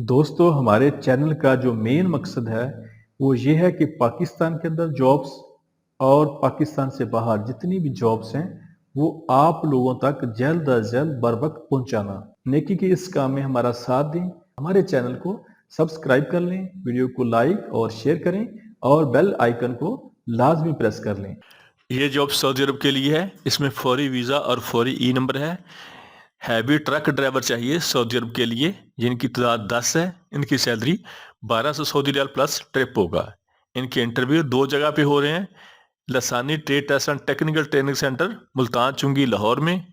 दोस्तों, हमारे चैनल का जो मेन मकसद है वो ये है कि पाकिस्तान के अंदर जॉब्स और पाकिस्तान से बाहर जितनी भी जॉब्स हैं वो आप लोगों तक जल्द अज जल्द बर वक्त पहुंचाना। नेकी के इस काम में हमारा साथ दें, हमारे चैनल को सब्सक्राइब कर लें, वीडियो को लाइक और शेयर करें और बेल आइकन को लाजमी प्रेस कर लें। ये जॉब सऊदी अरब के लिए है। इसमें फौरी वीज़ा और फौरी ई नंबर है। हैवी ट्रक ड्राइवर चाहिए सऊदी अरब के लिए, जिनकी तादाद 10 है। इनकी salary 1200 Saudi riyal plus trip होगा। इनके इंटरव्यू 2 जगह पे हो रहे हैं। Lasani trade test and technical training centre Multan Chungi Lahore में,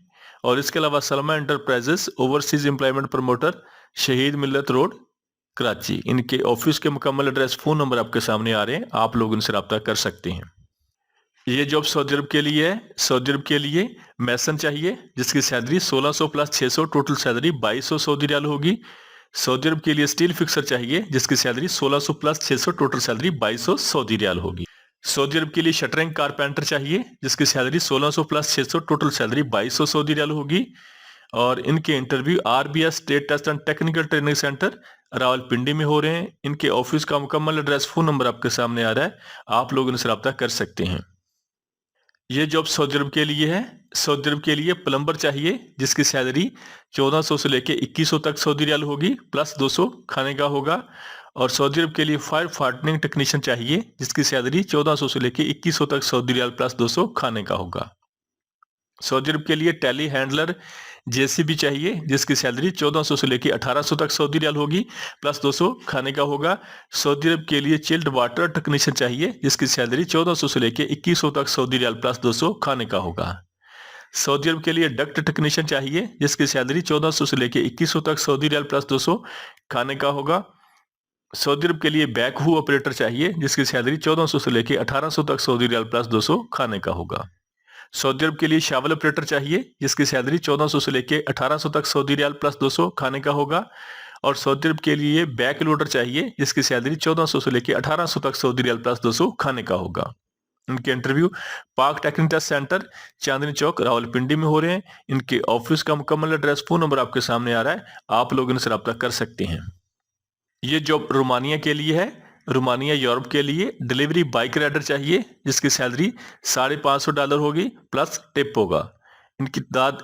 और इसके अलावा Salma enterprises overseas employment promoter Shaheed Millat road Karachi. इनके ऑफिस के मुकम्मल एड्रेस फ़ोन नंबर आपके सामने आ रहे हैं, आप लोग इनसे रब्ता कर सकते हैं। ये जॉब सऊदी अरब के लिए है। सऊदी अरब के लिए मैसन चाहिए, जिसकी salary 1600 plus 600, total salary 2200 Saudi riyal होगी। सऊदी अरब के लिए स्टील फिक्सर चाहिए, जिसकी salary 1600 plus 600, total salary 2200 Saudi riyal होगी। सऊदी अरब के लिए शटरिंग कारपेंटर चाहिए, जिसकी salary 1600 plus 600, total salary 2200 Saudi riyal होगी। और इनके interview RBS state test and technical training centre Rawalpindi में हो रहे हैं। इनके ऑफिस का मुकम्मल एड्रेस फ़ोन नंबर आपके सामने आ रहा है, आप लोग इनसे रब्ता कर सकते हैं। ये जॉब सऊदी अरब के लिए है। सऊदी अरब के लिए प्लम्बर चाहिए, जिसकी सैलरी 1400 से लेके 2100 तक सऊदी रियाल होगी, प्लस 200 खाने का होगा। और सऊदी अरब के लिए फायर फाइटिंग टेक्नीशियन चाहिए, जिसकी सैलरी 1400 से लेके 2100 तक सऊदी रियाल प्लस 200 खाने का होगा। सऊदी अरब के लिए टेली हैंडलर JCB चाहिए, जिसकी सैलरी 1400 से लेके 1800 तक सऊदी रियाल होगी, प्लस 200 खाने का होगा। सऊदी अरब के लिए चिल्ड वाटर टेक्नीशियन चाहिए, जिसकी सैलरी 1400 से लेके 2100 तक सऊदी रियाल प्लस 200 खाने का होगा। सऊदी अरब के लिए डक्ट टेक्नीशियन चाहिए, जिसकी सैलरी 1400 से लेके 2100 तक सऊदी रियाल प्लस 200 खाने का होगा। सऊदी अरब के लिए बैकहू ऑपरेटर चाहिए, जिसकी सैलरी 1400 से लेके 1800 तक सऊदी रियाल प्लस 200 खाने का होगा। सऊदी अरब के लिए शावल ऑपरेटर चाहिए, जिसकी सैलरी 1400 से लेके 1800 तक सऊदी रियाल प्लस 200 खाने का होगा। और सऊदी अरब के लिए बैक लोडर चाहिए, जिसकी सैलरी 1400 से लेके 1800 तक सऊदी रियाल प्लस 200 खाने का होगा। इनके इंटरव्यू पाक technical test centre Chandni Chowk Rawalpindi में हो रहे हैं। इनके ऑफिस का मुकम्मल एड्रेस फ़ोन नंबर आपके सामने आ रहा है, आप लोग इनसे रब्ता कर सकते हैं। ये जॉब रोमानिया के लिए है। रोमानिया यूरोप के लिए डिलीवरी बाइक राइडर चाहिए, जिसकी सैलरी $550 होगी, प्लस टिप होगा। इनकी तादाद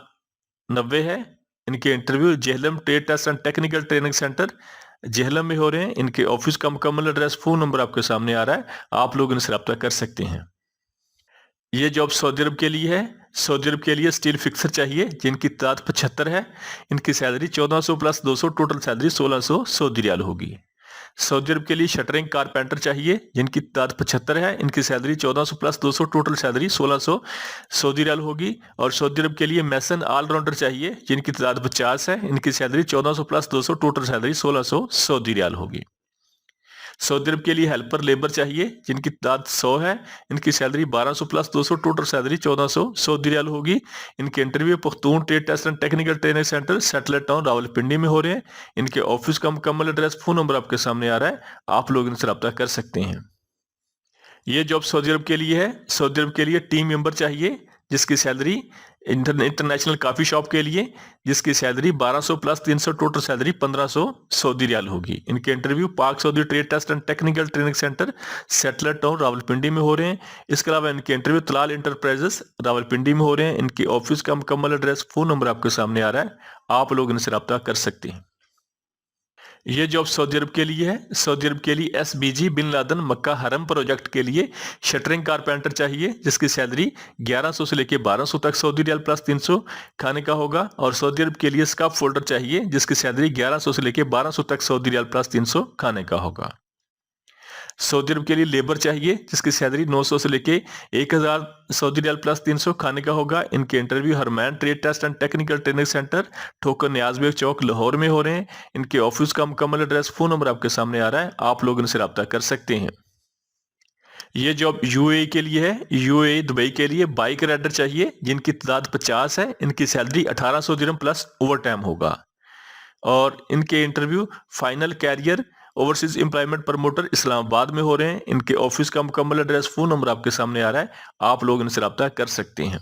90 है। इनके interview Jhelum trade test and technical training centre Jhelum में हो रहे हैं। इनके ऑफिस का मुकम्मल एड्रेस फ़ोन नंबर आपके सामने आ रहा है, आप लोग इनसे रब्ता कर सकते हैं। ये जॉब सऊदी अरब के लिए है। सऊदी अरब के लिए स्टील फिक्सर चाहिए, जिनकी तादाद 75 है। इनकी salary 1400 plus 200, total salary 1600 Saudi riyal होगी। सऊदी अरब के लिए शटरिंग कारपेंटर चाहिए, जिनकी तादाद 75 है। इनकी salary 1400 plus 200, total salary 1600 Saudi riyal होगी। और सऊदी अरब के लिए मैसन ऑलराउंडर चाहिए, जिनकी तादाद 50 है। इनकी salary 1400 plus 200, total salary 1600 Saudi riyal होगी। सऊदी अरब के लिए हेल्पर लेबर चाहिए, जिनकी तादाद 100 है। इनकी salary 1200 plus 200, total salary 1400 Saudi riyal होगी। इनके interview Pakhtun trade test and technical training centre satellite town Rawalpindi में हो रहे हैं। इनके ऑफिस का मुकम्मल एड्रेस फ़ोन नंबर आपके सामने आ रहा है, आप लोग इनसे रब्ता कर सकते हैं। ये जॉब सऊदी अरब के लिए है। सऊदी अरब के लिए टीम मेंबर चाहिए, जिसकी सैलरी इंटरनेशनल काफ़ी शॉप के लिए, जिसकी salary 1200 plus 300, total salary 1500 Saudi riyal होगी। इनके interview Pak Saudi trade test and technical training centre satellite town Rawalpindi में हो रहे हैं। इसके अलावा इनके इंटरव्यू तलाल इंटरप्राइजेस रावलपिंडी में हो रहे हैं। इनके ऑफिस का मुकम्मल एड्रेस फ़ोन नंबर आपके सामने आ रहा है, आप लोग इनसे रब्ता कर सकते हैं। ये जॉब सऊदी अरब के लिए है। सऊदी अरब के लिए SBG बिन लादेन मक्का हरम प्रोजेक्ट के लिए शटरिंग कारपेंटर चाहिए, जिसकी सैलरी 1100 से लेके 1200 तक सऊदी रियाल प्लस 300 खाने का होगा। और सऊदी अरब के लिए स्काफ फोल्डर चाहिए, जिसकी सैलरी 1100 से लेके 1200 तक सऊदी रियाल प्लस 300 खाने का होगा। सऊदी अरब के लिए लेबर चाहिए, जिसकी सैलरी 900 से लेके 1000 सऊदी रियाल प्लस 300 खाने का होगा। इनके interview हरमैन trade test and technical training centre Thokar Niazbeg चौक लाहौर में हो रहे हैं। इनके ऑफिस का मुकम्मल एड्रेस फ़ोन नंबर आपके सामने आ रहा है, आप लोग इनसे रब्ता कर सकते हैं। ये जॉब UAE के लिए है। UAE दुबई के लिए बाइक राइडर चाहिए, जिनकी तादाद 50 है। इनकी salary 1800 dirham plus overtime होगा। और इनके interview final career overseas employment promoter Islamabad में हो रहे हैं। इनके ऑफिस का मुकम्मल एड्रेस फ़ोन नंबर आपके सामने आ रहा है, आप लोग इनसे रब्ता कर सकते हैं।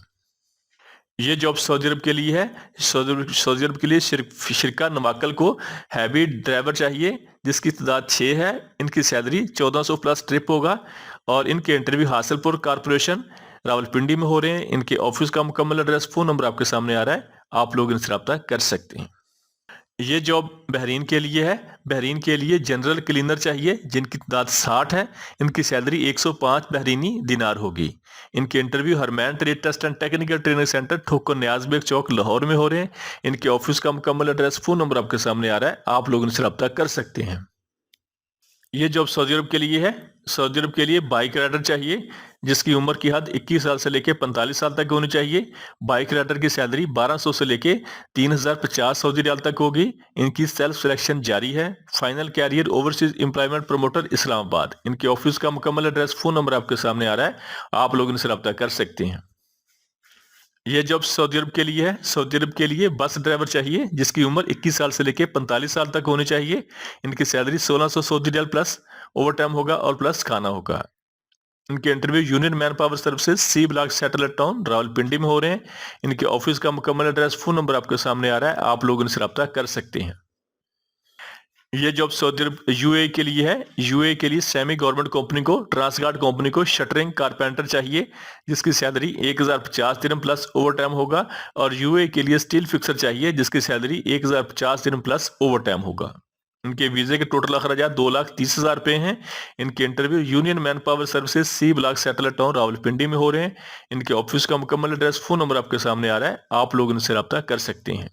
ये जॉब सऊदी अरब के लिए है। सऊदी अरब के लिए शिरका नवाकल को हैवी ड्राइवर चाहिए जिसकी तादाद 6 है। इनकी सैलरी 1400 प्लस ट्रिप होगा और इनके इंटरव्यू हासिलपुर कारपोरेशन रावलपिंडी में हो रहे हैं। इनके ऑफिस का मुकम्मल एड्रेस, फोन नंबर आपके सामने आ रहा है, आप लोग इनसे रब्ता कर सकते हैं। ये जॉब बहरीन के लिए है। बहरीन के लिए जनरल क्लीनर चाहिए जिनकी तादाद 60 है। इनकी सैलरी 105 बहरीनी दिनार होगी। इनके interview हरमैन trade test and technical training centre Thokar Niaz bag चौक लाहौर में हो रहे हैं। इनके ऑफिस का मुकम्मल एड्रेस, फोन नंबर आपके सामने आ रहा है, आप लोग इनसे रब्ता कर सकते हैं। ये जॉब सऊदी अरब के लिए है। सऊदी अरब के लिए बाइक राइडर चाहिए जिसकी उम्र की हद 21 साल से लेकर 45 साल तक होनी चाहिए। बाइक राइडर की सैलरी 1200 से लेकर 3050 सऊदी रियाल तक होगी। इनकी सेल्फ सिलेक्शन जारी है। Final career overseas employment promoter Islamabad. इनके ऑफिस का मुकम्मल एड्रेस, फोन नंबर आपके सामने आ रहा है, आप लोग इनसे रब्ता कर सकते हैं। ये जॉब सऊदी अरब के लिए है। सऊदी अरब के लिए बस ड्राइवर चाहिए जिसकी उम्र 21 साल से लेकर 45 साल तक होनी चाहिए। इनकी salary 1600 Saudi riyal plus overtime होगा और प्लस खाना होगा। इनके interview union manpower services C block satellite town Rawalpindi में हो रहे हैं। इनके ऑफिस का मुकम्मल एड्रेस, फोन नंबर आपके सामने आ रहा है, आप लोग इनसे रब्ता कर सकते हैं। ये जॉब सऊदी अरब यूएई के लिए है। यूएई के लिए सेमी गवर्नमेंट कंपनी को, ट्रांसगार्ड कंपनी को शटरिंग कारपेंटर चाहिए जिसकी सैलरी 1050 दिरहम प्लस ओवर टाइम होगा और यूएई के लिए स्टील फिक्सर चाहिए जिसकी सैलरी 1050 दिरहम प्लस ओवर टाइम होगा। इनके वीजे के टोटल अखराजात 2,30,000 रुपए हैं। इनके interview union manpower services C block satellite town Rawalpindi में हो रहे हैं। इनके ऑफिस का मुकम्मल एड्रेस, फोन नंबर आपके सामने आ रहा है, आप लोग इनसे रब्ता कर सकते हैं।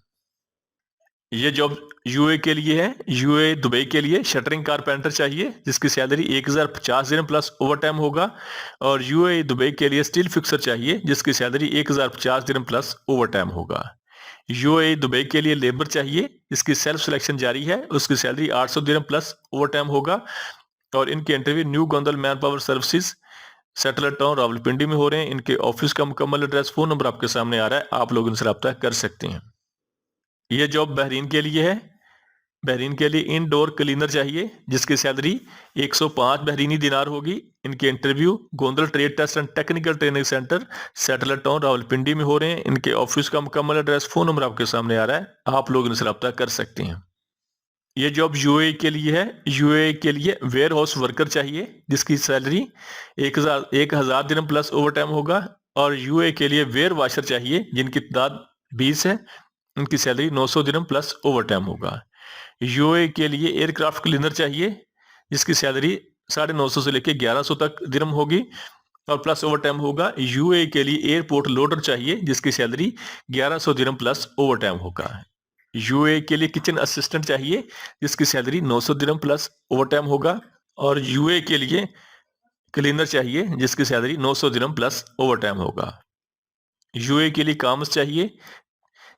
ये जॉब यूए के लिए है। यूए दुबई के लिए शटरिंग कारपेंटर चाहिए जिसकी सैलरी 1050 दिरहम प्लस ओवर टाइम होगा और यूए दुबई के लिए स्टील फिक्सर चाहिए जिसकी सैलरी 1050 दिरहम प्लस ओवर टाइम होगा। यूए दुबई के लिए लेबर चाहिए जिसकी सेल्फ सिलेक्शन जारी है, उसकी सैलरी 800 दिरहम प्लस ओवर टाइम होगा और इनके interview new Gondal man power services satellite town Rawalpindi में हो रहे हैं। इनके ऑफिस का मुकम्मल एड्रेस, फोन नंबर आपके सामने आ रहा है, आप लोग इनसे रब्ता कर सकते हैं। ये जॉब बहरीन के लिए है। बहरीन के लिए इनडोर क्लीनर चाहिए जिसकी सैलरी 105 बहरीनी दिनार होगी। इनके interview Gondal trade test and technical training centre satellite town Rawalpindi में हो रहे हैं। इनके ऑफिस का मुकम्मल एड्रेस, फोन नंबर आपके सामने आ रहा है, आप लोग इनसे रब्ता कर सकते हैं। ये जॉब यूएई के लिए है। यूएई के लिए वेयर हाउस वर्कर चाहिए जिसकी सैलरी 1000 दिरहम प्लस ओवर टाइम होगा और यूएई के लिए वेयर वॉशर चाहिए जिनकी तादाद 20 है। इनकी सैलरी 900 दिरहम प्लस ओवर टाइम होगा। यूएई के लिए एयरक्राफ्ट क्लीनर चाहिए जिसकी सैलरी 950 से लेकर 1100 तक दिरहम होगी और प्लस ओवर टाइम होगा। यूएई के लिए एयरपोर्ट लोडर चाहिए जिसकी सैलरी 1100 दिरहम प्लस ओवर टाइम होगा। यूएई के लिए किचन असिस्टेंट चाहिए जिसकी सैलरी 900 दिरहम प्लस ओवर टाइम होगा और यूएई के लिए क्लीनर चाहिए जिसकी सैलरी 900 दिरहम प्लस ओवर टाइम होगा। यूएई के लिए कामर्स चाहिए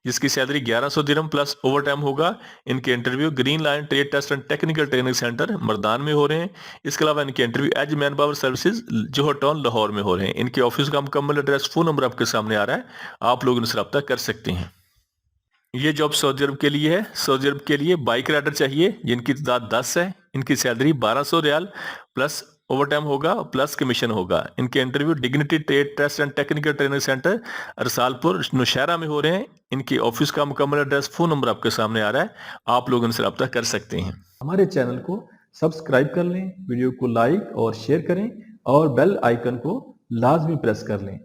जिसकी सैलरी 1100 दिरहम प्लस ओवर टाइम होगा। इनके interview Green Line trade test and technical training centre Mardan में हो रहे हैं। इसके अलावा इनके interview edge manpower services Johar town Lahore में हो रहे हैं। इनके ऑफिस का मुकम्मल एड्रेस, फोन नंबर आपके सामने आ रहा है, आप लोग इनसे रब्ता कर सकते हैं। ये जॉब सऊदी अरब के लिए है। सऊदी अरब के लिए बाइक राइडर चाहिए जिनकी तादाद 10 है। इनकी salary 1200 riyal plus overtime होगा प्लस कमीशन होगा। इनके interview dignity trade test and technical training centre Arsalpur Nowshera में हो रहे हैं। इनके ऑफिस का मुकम्मल एड्रेस, फोन नंबर आपके सामने आ रहा है, आप लोग इनसे रब्ता कर सकते हैं। हमारे चैनल को सब्सक्राइब कर लें, वीडियो को लाइक और शेयर करें और बेल आइकन को लाजमी प्रेस कर लें।